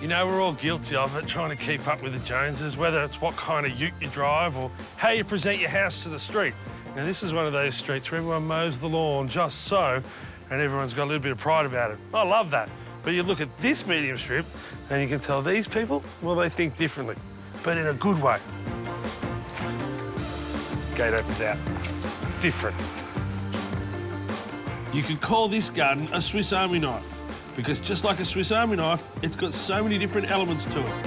know, we're all guilty of it, trying to keep up with the Joneses, whether it's what kind of ute you drive or how you present your house to the street. Now, this is one of those streets where everyone mows the lawn just so, and everyone's got a little bit of pride about it. I love that. But you look at this medium strip, and you can tell these people, well, they think differently, but in a good way. Gate opens out. Different. You could call this garden a Swiss Army knife, because just like a Swiss Army knife, it's got so many different elements to it.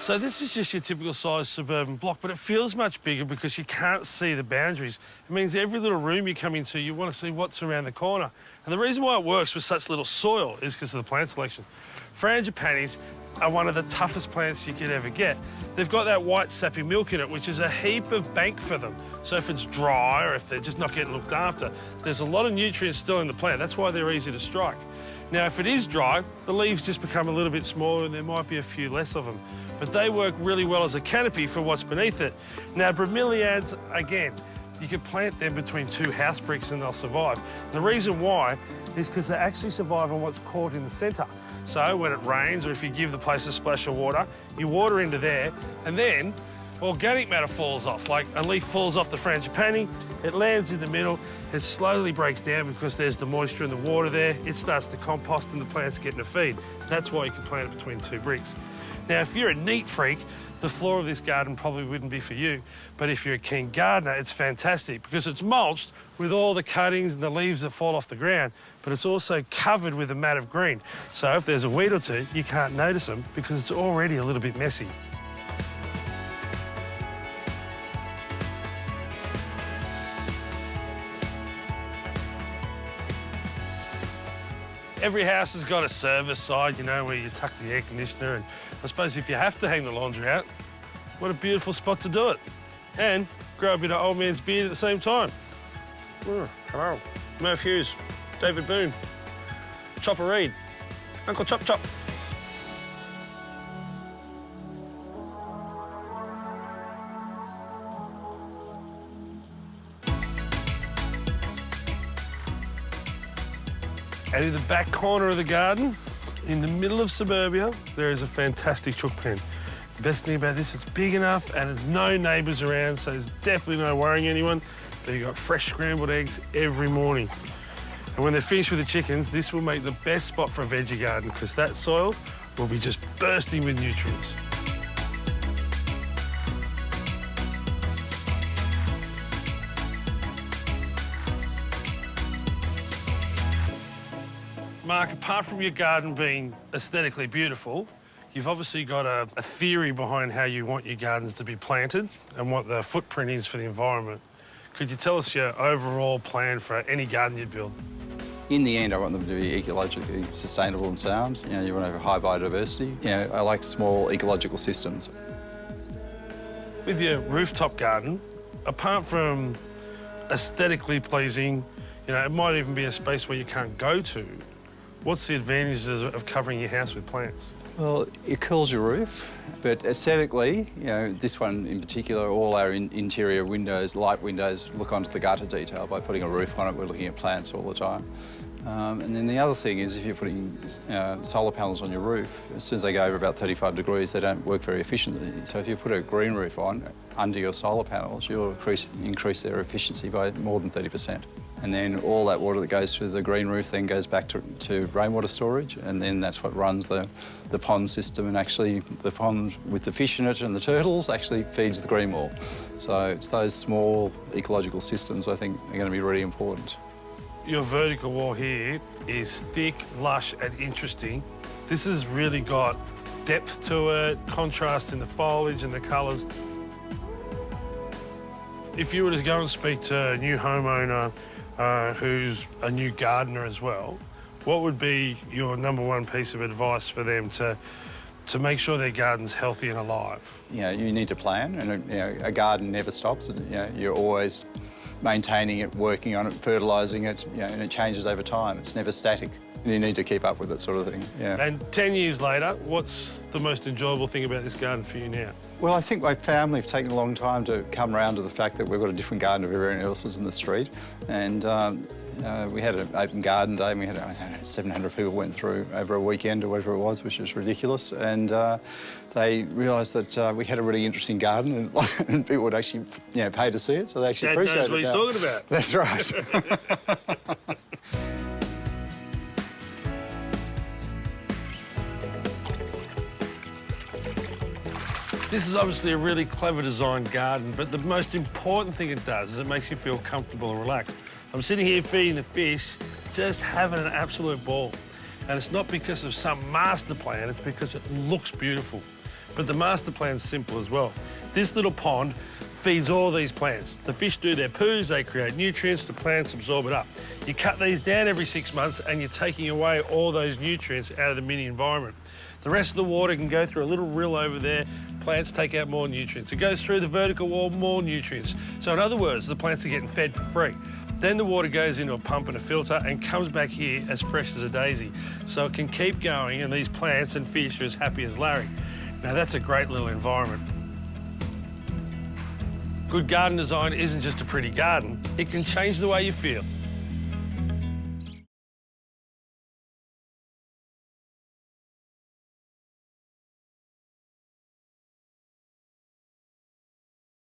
So this is just your typical size suburban block, but it feels much bigger because you can't see the boundaries. It means every little room you come into, you want to see what's around the corner. And the reason why it works with such little soil is because of the plant selection. Frangipanis are one of the toughest plants you could ever get. They've got that white sappy milk in it, which is a heap of bank for them. So if it's dry or if they're just not getting looked after, there's a lot of nutrients still in the plant. That's why they're easy to strike. Now, if it is dry, the leaves just become a little bit smaller and there might be a few less of them. But they work really well as a canopy for what's beneath it. Now, bromeliads, again, you can plant them between two house bricks and they'll survive. The reason why is because they actually survive on what's caught in the centre. So when it rains or if you give the place a splash of water, you water into there and then organic matter falls off. Like a leaf falls off the frangipani, it lands in the middle, it slowly breaks down because there's the moisture and the water there. It starts to compost and the plant's getting a feed. That's why you can plant it between two bricks. Now, if you're a neat freak, the floor of this garden probably wouldn't be for you. But if you're a keen gardener, it's fantastic because it's mulched with all the cuttings and the leaves that fall off the ground, but it's also covered with a mat of green. So if there's a weed or two, you can't notice them because it's already a little bit messy. Every house has got a service side, you know, where you tuck the air conditioner, and I suppose if you have to hang the laundry out, what a beautiful spot to do it. And grow a bit of old man's beard at the same time. Hello. Murph Hughes, David Boone, Chopper Reed, Uncle Chop Chop. And in the back corner of the garden, in the middle of suburbia, there is a fantastic chook pen. The best thing about this, it's big enough and there's no neighbours around, so there's definitely no worrying anyone. But you've got fresh scrambled eggs every morning. And when they're finished with the chickens, this will make the best spot for a veggie garden because that soil will be just bursting with nutrients. Mark, apart from your garden being aesthetically beautiful, you've obviously got a theory behind how you want your gardens to be planted and what the footprint is for the environment. Could you tell us your overall plan for any garden you'd build? In the end, I want them to be ecologically sustainable and sound. You know, you want to have high biodiversity. You know, I like small ecological systems. With your rooftop garden, apart from aesthetically pleasing, you know, it might even be a space where you can't go to. What's the advantages of covering your house with plants? Well, it cools your roof, but aesthetically, you know, this one in particular, all our interior windows, light windows, look onto the gutter detail. By putting a roof on it, we're looking at plants all the time. And then the other thing is if you're putting solar panels on your roof, as soon as they go over about 35 degrees, they don't work very efficiently. So if you put a green roof on under your solar panels, you'll increase their efficiency by more than 30%. And then all that water that goes through the green roof then goes back to rainwater storage, and then that's what runs the pond system, and actually the pond with the fish in it and the turtles actually feeds the green wall. So it's those small ecological systems I think are going to be really important. Your vertical wall here is thick, lush and interesting. This has really got depth to it, contrast in the foliage and the colours. If you were to go and speak to a new homeowner who's a new gardener as well, what would be your #1 piece of advice for them to make sure their garden's healthy and alive? You know, you need to plan, and you know, a garden never stops. And, you know, you're always maintaining it, working on it, fertilising it, you know, and it changes over time. It's never static. You need to keep up with it, sort of thing, yeah. And 10 years later, what's the most enjoyable thing about this garden for you now? Well, I think my family have taken a long time to come around to the fact that we've got a different garden to everyone else's in the street. And we had an open garden day and we had, I don't know, 700 people went through over a weekend or whatever it was, which was ridiculous. And they realised that we had a really interesting garden and people would actually, pay to see it, so they actually appreciate it. That's what he's talking about. That's right. This is obviously a really clever designed garden, but the most important thing it does is it makes you feel comfortable and relaxed. I'm sitting here feeding the fish, just having an absolute ball. And it's not because of some master plan, it's because it looks beautiful. But the master plan's simple as well. This little pond feeds all these plants. The fish do their poos, they create nutrients, the plants absorb it up. You cut these down every 6 months and you're taking away all those nutrients out of the mini environment. The rest of the water can go through a little rill over there. Plants take out more nutrients. It goes through the vertical wall, more nutrients. So in other words, the plants are getting fed for free. Then the water goes into a pump and a filter and comes back here as fresh as a daisy. So it can keep going and these plants and fish are as happy as Larry. Now that's a great little environment. Good garden design isn't just a pretty garden, it can change the way you feel.